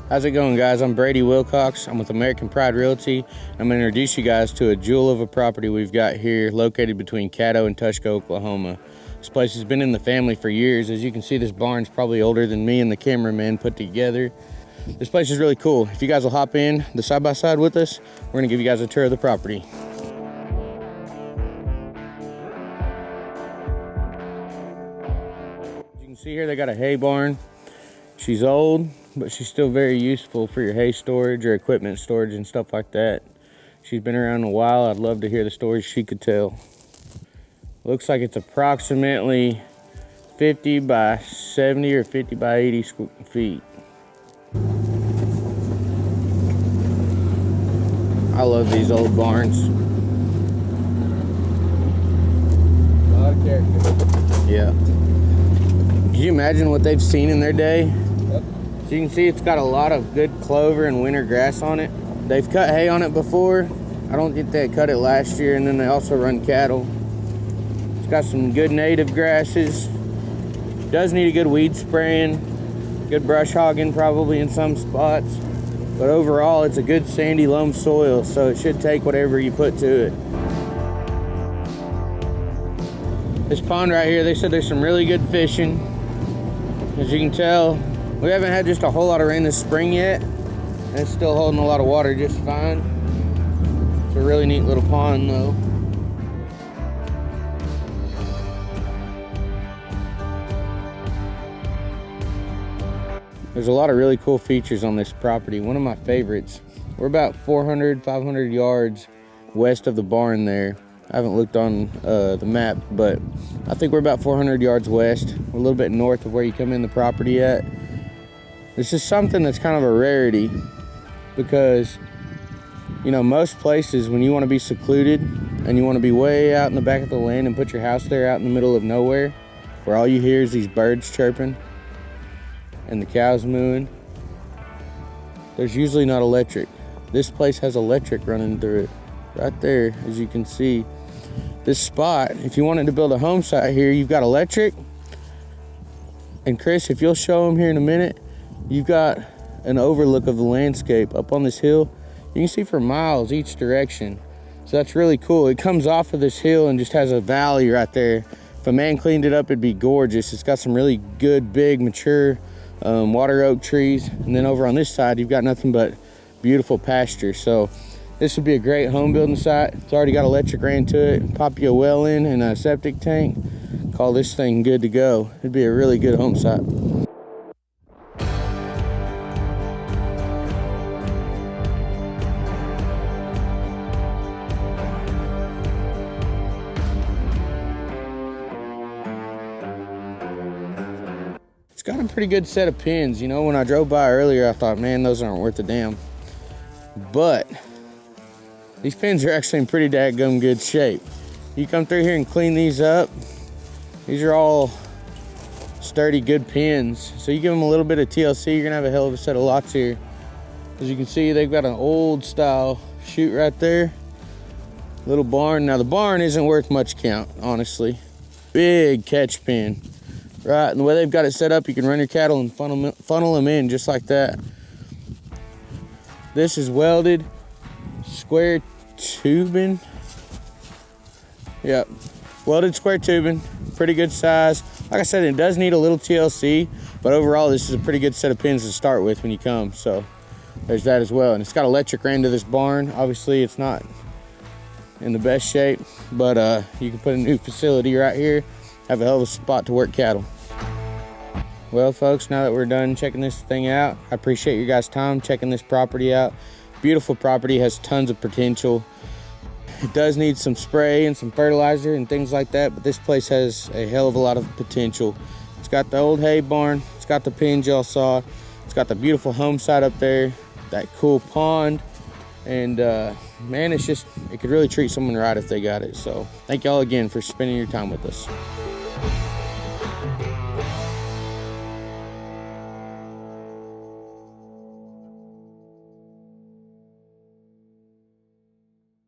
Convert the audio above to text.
How's it going, guys? I'm Brady Wilcox. I'm with American Pride Realty. I'm going to introduce you guys to a jewel of a property we've got here located between Caddo and Tushka, Oklahoma. This place has been in the family for years. As you can see, this barn's probably older than me and the cameraman put together. This place is really cool. If you guys will hop in the side-by-side with us, we're going to give you guys a tour of the property. As you can see here, they got a hay barn. She's old, but she's still very useful for your hay storage or equipment storage and stuff like that. She's been around a while. I'd love to hear the stories she could tell. Looks like it's approximately 50 by 70 or 50 by 80 feet. I love these old barns. A lot of character. Yeah. Can you imagine what they've seen in their day? Yep. So you can see it's got a lot of good clover and winter grass on it. They've cut hay on it before. I don't think they cut it last year, and then they also run cattle. It's got some good native grasses. Does need a good weed spraying, good brush hogging probably in some spots. But overall, it's a good sandy loam soil, so it should take whatever you put to it. This pond right here, they said there's some really good fishing. As you can tell, we haven't had just a whole lot of rain this spring yet, and it's still holding a lot of water just fine. It's a really neat little pond though. There's a lot of really cool features on this property. One of my favorites, we're about 400, 500 yards west of the barn there. I haven't looked on the map, but I think we're about 400 yards west. We're a little bit north of where you come in the property at. This is something that's kind of a rarity because, you know, most places when you want to be secluded and you want to be way out in the back of the land and put your house there out in the middle of nowhere where all you hear is these birds chirping and the cows mooing, there's usually not electric. This place has electric running through it. Right there, as you can see. This spot, if you wanted to build a home site here, you've got electric. And Chris, if you'll show them here in a minute, you've got an overlook of the landscape up on this hill. You can see for miles each direction. So that's really cool. It comes off of this hill and just has a valley right there. If a man cleaned it up, it'd be gorgeous. It's got some really good, big, mature water oak trees. And then over on this side, you've got nothing but beautiful pasture. So this would be a great home building site. It's already got electric ran to it. Pop you a well in and a septic tank. Call this thing good to go. It'd be a really good home site. It's got a pretty good set of pins. You know, when I drove by earlier, I thought, man, those aren't worth a damn. But these pins are actually in pretty dadgum good shape. You come through here and clean these up. These are all sturdy, good pins. So you give them a little bit of TLC, you're gonna have a hell of a set of locks here. As you can see, they've got an old style chute right there. Little barn. Now the barn isn't worth much count, honestly. Big catch pin. Right, and the way they've got it set up, you can run your cattle and funnel them in just like that. This is welded square tubing. Yep, welded square tubing, pretty good size. Like I said, it does need a little TLC, but overall this is a pretty good set of pins to start with when you come. So there's that as well. And it's got electric ran to this barn. Obviously it's not in the best shape, but you can put a new facility right here, have a hell of a spot to work cattle. Well folks, now that we're done checking this thing out, I appreciate your guys' time checking this property out. Beautiful property, has tons of potential. It does need some spray and some fertilizer and things like that, but this place has a hell of a lot of potential. It's got the old hay barn, it's got the pins y'all saw, it's got the beautiful home site up there, that cool pond, and man, it could really treat someone right if they got it. So thank y'all again for spending your time with us.